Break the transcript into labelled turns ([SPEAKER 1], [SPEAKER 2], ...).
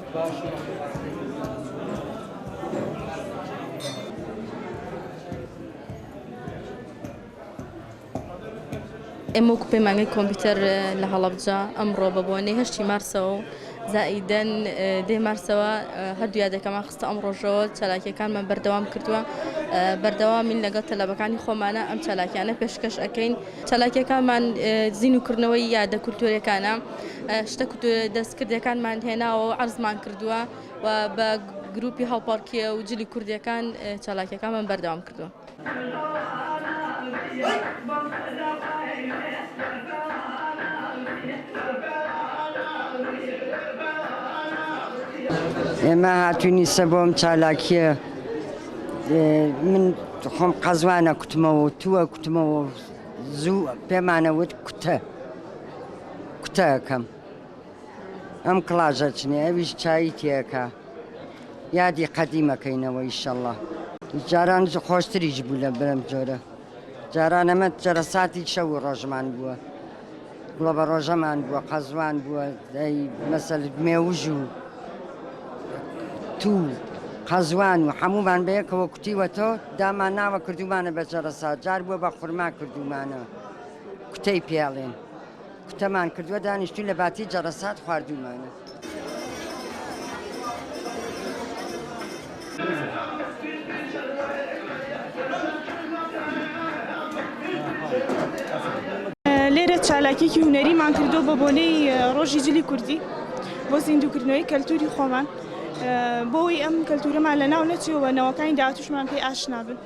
[SPEAKER 1] ئێمە وەکو پەیمانگەی کۆمپیوتەر لە هەڵەبجە ئەمڕۆ بە بۆنەی 8 مارسەوە و زائیدەن 10 مارسەوە هەردوو یادەکەمان خستە ئەم ڕۆژەوە چالاکیەکانمان بەردەوام کردووە بەردەوامین لەگەڵ تەلەبەکانی خۆمانە ئەم چالاکیانە پێشکەش ئەەکەین چالاکیەکانمان زیینوکردنەوەی یادە کولتورەکانە شتە دەستکردەکانمان هێناوە و عەرزمان کردووە و بە گروپی هاوپاڵکیە و جلی کوردیەکان چالاکیەکانمان بەردەوام کردووە.
[SPEAKER 2] ئێمە هاتوونی سەبۆم چالاکیە من خۆم قەزوانە کوتمەوە و تووە کوتمەوە زوو پێمانەوت کوتەکەم ئەم کڵاژە چنێ ئەویش چایی تێەکە یادی قەدیمەکەینەوە ئیشەڵڵا جاران خۆشتریش بوو لە برم جۆرە جاران ئەمە جەرەساتی شەو و ڕۆژمان بووە گوڵە بە ڕۆژەمان بووە قەزوان بووە مەسەل مێوژ و تو قەزوان و هەمومان بەیەکەوە کوتیوەتەوە دامان ناوە کردومانە بە جەرەسات جار بووە بە خورما کردومانە کوتەی پێڵێن کوتەمان کردووە دانیشتوی لە باتی جەرەسات خواردومانە.
[SPEAKER 3] لێرە چالاکیێکی هونەریمان کردو بە بۆنەی ڕۆژی جلی کوردی بۆ زیندووکردنەوەی کەلتوری خۆمان بۆی ئەم کەلتورەمان لە ناو نەچێەوە نەوەکانی داهاتووشمان پێی ئاشنا بن.